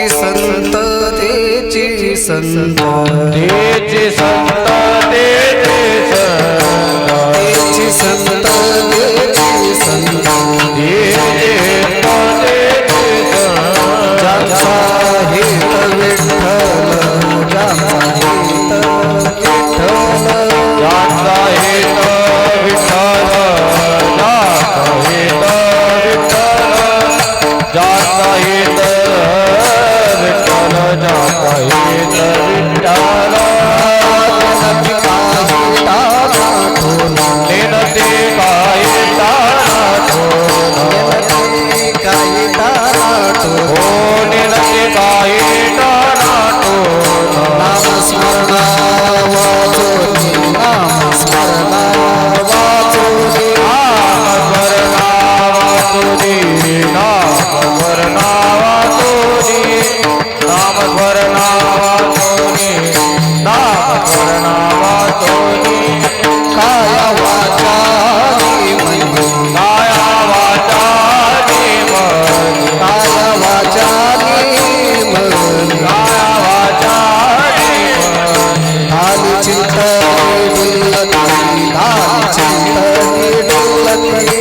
संत तेची संत तेची संत तेची संत तेची संत ज्यांचा हित विठ्ठल ज्यांचा हित विठ्ठल ज्यांचा हित विठ्ठल ज्यांचा हित विठ्ठल ज्यांचा हित विठ्ठल नेनते काही तानाठो काही ताराटो हो नेनते काही तानाठो नामस्मरणा वाचोनी नामस्मरणा वाचोनी काया वाचानी मनी काया वाचानी मनी आली चिंतनी डुलती आली चिंतनी डुलती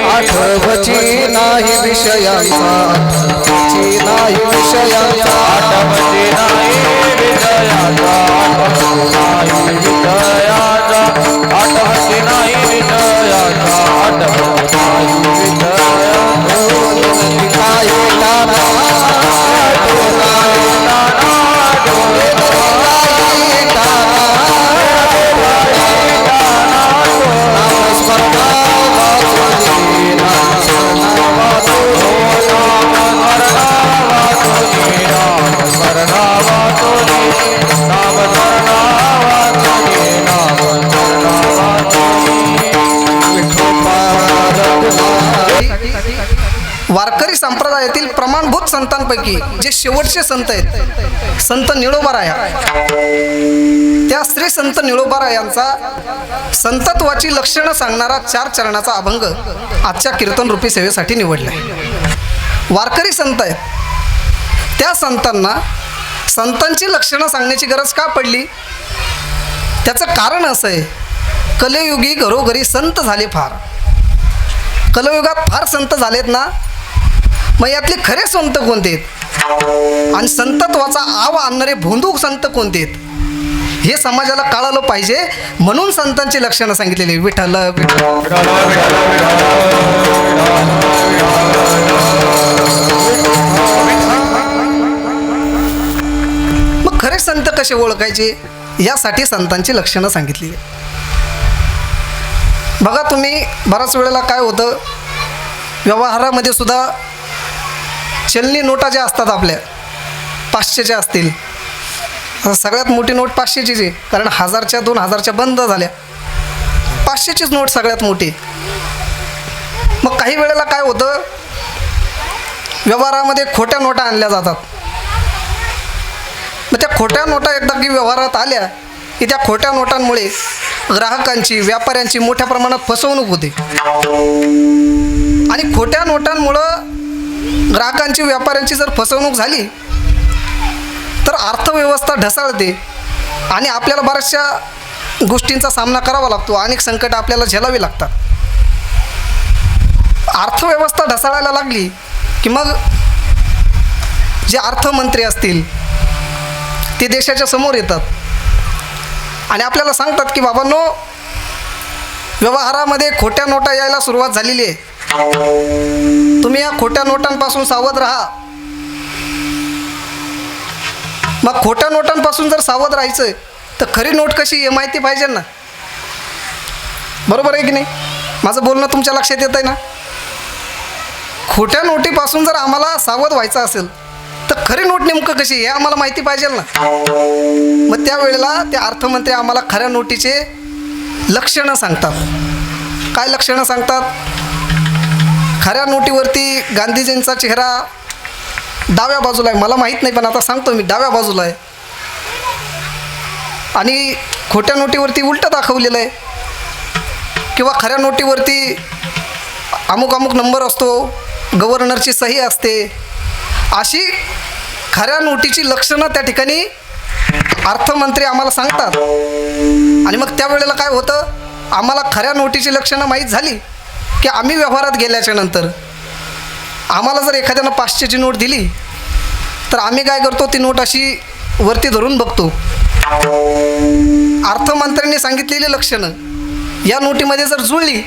आठवची नाही विषयांचा आठवची नाही विषयांचा आठवची नाही विजयाचा आठवची नाही विजयाचा आठवची नाही विजयाचा काय ताना वारकरी संप्रदायातील प्रमाणभूत संतांपैकी जे शेवटचे संत आहेत संत निळोबाराया, त्या श्री संत निळोबारायांचा संतत्वाची लक्षणं सांगणारा 4 चरणाचा अभंग आजच्या कीर्तन रूपी सेवेसाठी निवडला आहे. वारकरी संत आहेत त्या संतांना संतांची लक्षणं सांगण्याची गरज का पडली? त्याचं कारण असं आहे, कलियुगी घरोघरी संत झाले फार. कलियुगात फार संत झालेत ना, मग यातले खरे संत कोणते आहेत आणि संतत्वाचा आव आणणारे भोंदूक संत कोणते आहेत हे समाजाला कळालं पाहिजे, म्हणून संतांची लक्षणं सांगितलेली. विठ्ठल मग खरे संत कसे ओळखायचे यासाठी संतांची लक्षणं सांगितली. बघा तुम्ही, बऱ्याच वेळेला काय होतं, व्यवहारामध्ये सुद्धा चलनी नोटा ज्या असतात आपल्या 500च्या असतील, सगळ्यात मोठी नोट 500चीच आहे, कारण 1000च्या 2000च्या बंद झाल्या. 500चीच नोट सगळ्यात मोठी. मग काही वेळेला काय होतं, व्यवहारामध्ये खोट्या नोटा आणल्या जातात. मग त्या खोट्या नोटा एकदा की व्यवहारात आल्या की त्या खोट्या नोटांमुळे ग्राहकांची, व्यापाऱ्यांची मोठ्या प्रमाणात फसवणूक होते. आणि खोट्या नोटांमुळं ग्राहकांची, व्यापाऱ्यांची जर फसवणूक झाली तर अर्थव्यवस्था ढासळते आणि आपल्याला बऱ्याचशा गोष्टींचा सामना करावा लागतो. अनेक संकट आपल्याला झेलावी लागतात. अर्थव्यवस्था ढासळायला लागली की मग जे अर्थमंत्री असतील ते देशाच्या समोर येतात आणि आपल्याला सांगतात की बाबांनो, व्यवहारामध्ये खोट्या नोटा यायला सुरुवात झालेली आहे, तुम्ही या खोट्या नोटांपासून सावध राहा. मग खोट्या नोटांपासून जर सावध राहायचं तर खरी नोट कशी आहे माहिती पाहिजे ना. बरोबर आहे की नाही? माझं बोलणं तुमच्या लक्षात येत आहे ना? खोट्या नोटीपासून जर आम्हाला सावध व्हायचं असेल तर खरी नोट नेमकं कशी हे आम्हाला माहिती पाहिजे ना. मग त्यावेळेला ते अर्थमंत्री आम्हाला खऱ्या नोटीचे लक्षणं सांगतात. काय लक्षणं सांगतात? खऱ्या नोटीवरती गांधीजींचा चेहरा डाव्या बाजूला आहे, मला माहीत नाही पण आता सांगतो मी, डाव्या बाजूला आहे. आणि खोट्या नोटीवरती उलटं दाखवलेलं आहे. किंवा खऱ्या नोटीवरती अमुक अमुक नंबर असतो, गव्हर्नरची सही असते. अशी खऱ्या नोटीची लक्षणं त्या ठिकाणी अर्थमंत्री आम्हाला सांगतात. आणि मग त्यावेळेला काय होतं, आम्हाला खऱ्या नोटीची लक्षणं माहीत झाली की आम्ही व्यवहारात गेल्याच्या नंतर आम्हाला जर एखाद्यानं 500ची नोट दिली तर आम्ही काय करतो, ती नोट अशी वरती धरून बघतो. अर्थमंत्र्यांनी सांगितलेली लक्षणं या नोटीमध्ये जर जुळली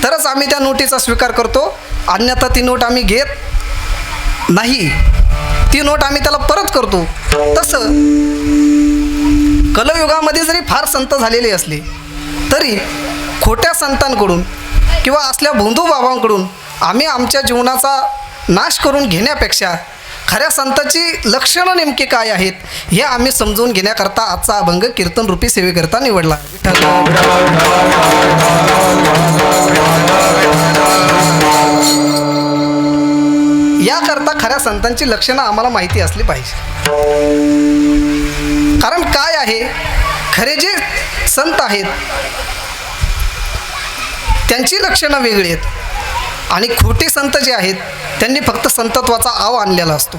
तरच आम्ही त्या नोटीचा स्वीकार करतो, अन्यथा ती नोट आम्ही घेत नाही. ती नोट आम्ही त्याला परत करतो. तसं कलयुगामध्ये जरी फार संत झालेले असले तरी खोट्या संतांकडून किंवा असल्या भोंदू बाबांकडून आम्ही आमच्या जीवनाचा नाश करून घेण्यापेक्षा खऱ्या संतांची लक्षणं नेमकी काय आहेत हे आम्ही समजून घेण्याकरता आजचा अभंग कीर्तन रूपी सेवेकरता निवडला. याकरता खऱ्या संतांची लक्षणं आम्हाला माहिती असली पाहिजे. कारण काय आहे, खरे जे संत आहेत त्यांची लक्षणं वेगळी आहेत आणि खोटे संत जे आहेत त्यांनी फक्त संतत्वाचा आव आणलेला असतो.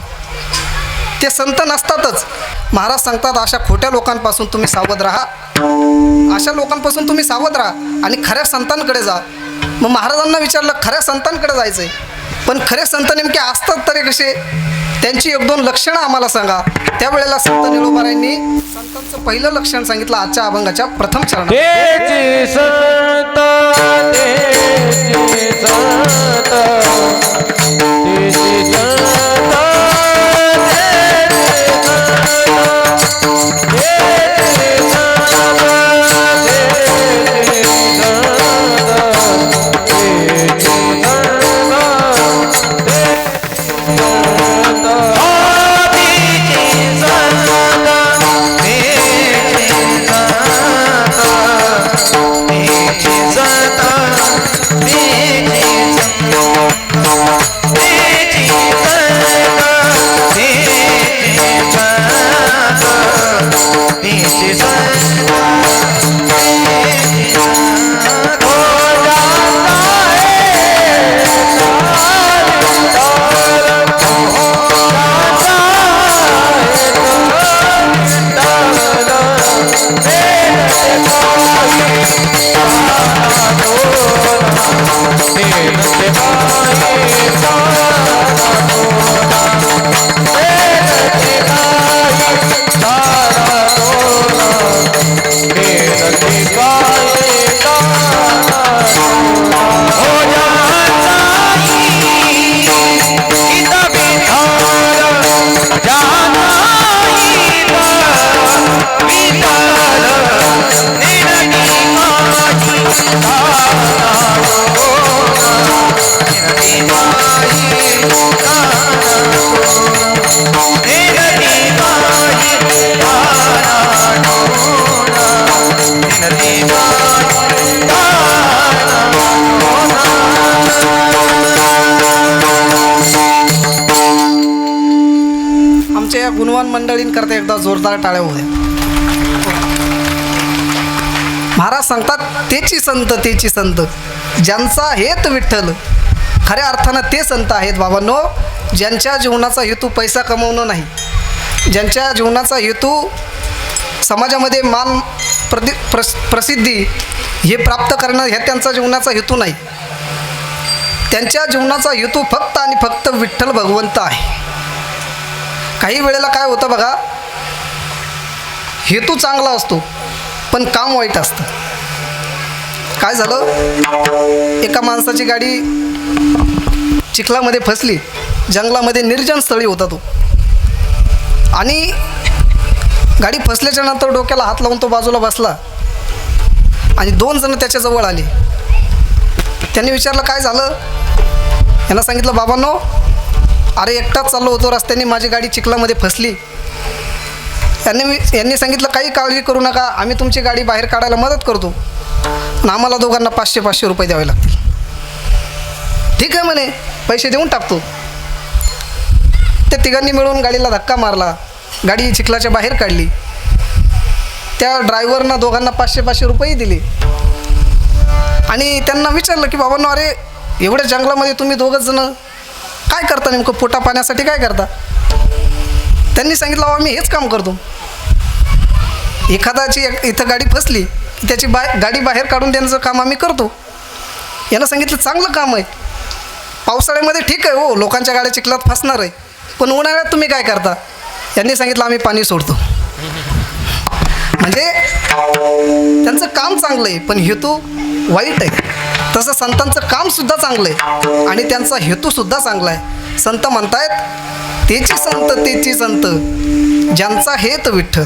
ते संत नसतातच. महाराज सांगतात अशा खोट्या लोकांपासून तुम्ही सावध राहा, अशा लोकांपासून तुम्ही सावध राहा आणि खऱ्या संतांकडे जा. मग महाराजांना विचारलं खऱ्या संतांकडे जायचं आहे, पण खरे संत नेमके असतात तरी कसे, त्यांची एक दोन लक्षणं आम्हाला सांगा. त्यावेळेला संत निळोबारायांनी संतांचं पहिलं लक्षण सांगितलं आजच्या अभंगाच्या प्रथम चरणात. तेची संत तेची संत तेची संत आमच्या या गुणवान मंडळींकरता एकदा जोरदार टाळ्या होऊ द्या. महाराज सांगतात तेची संत तेची संत, ज्यांचा हेत विठ्ठल. खऱ्या अर्थानं ते संत आहेत बाबांनो ज्यांच्या जीवनाचा हेतू पैसा कमवणं नाही, ज्यांच्या जीवनाचा हेतू समाजामध्ये मान प्रसिद्धी हे प्राप्त करणं हे त्यांचा जीवनाचा हेतू नाही. त्यांच्या जीवनाचा हेतू फक्त आणि फक्त विठ्ठल भगवंत आहे. काही वेळेला काय होतं बघा, हेतू चांगला असतो पण काम वाईट असतं. काय झालं, एका माणसाची गाडी चिखलामध्ये फसली, जंगलामध्ये निर्जन स्थळी होता तो, आणि गाडी फसल्याच्या नंतर डोक्याला हात लावून तो बाजूला बसला आणि 2 जण त्याच्याजवळ आले. त्यांनी विचारलं काय झालं. यांना सांगितलं बाबांनो अरे एकटाच चाललो होतो, रस्त्याने माझी गाडी चिखलामध्ये फसली. यांनी सांगितलं काही काळजी करू नका, आम्ही तुमची गाडी बाहेर काढायला मदत करतो. आणि आम्हाला दोघांना 500-500 रुपये द्यावे लागतील. ठीक आहे म्हणे, पैसे देऊन टाकतो. त्या तिघांनी मिळून गाडीला धक्का मारला, गाडी चिखलाच्या बाहेर काढली. त्या ड्रायव्हरनं दोघांना 500-500 रुपये दिले आणि त्यांना विचारलं की बाबांनो, अरे एवढ्या जंगलामध्ये तुम्ही दोघंच जण काय करता, नेमकं पोटा पाण्यासाठी काय करता? त्यांनी सांगितलं, बाबा मी हेच काम करतो. एखादाची इथं गाडी फसली की त्याची गाडी बाहेर काढून देण्याचं काम आम्ही करतो. यानं सांगितलं, चांगलं काम आहे. पावसाळ्यामध्ये ठीक आहे हो, लोकांच्या गाड्या चिखलात फसणार आहे, पण उन्हाळ्यात तुम्ही काय करता? यांनी सांगितलं, आम्ही पाणी सोडतो. म्हणजे त्यांचं काम चांगलं आहे पण हेतू वाईट आहे. तसं संतांचं कामसुद्धा चांगलं आहे आणि त्यांचा हेतूसुद्धा चांगला आहे. संत म्हणतायत, तेची संत तेची संत, ज्यांचा हेत विठ्ठल.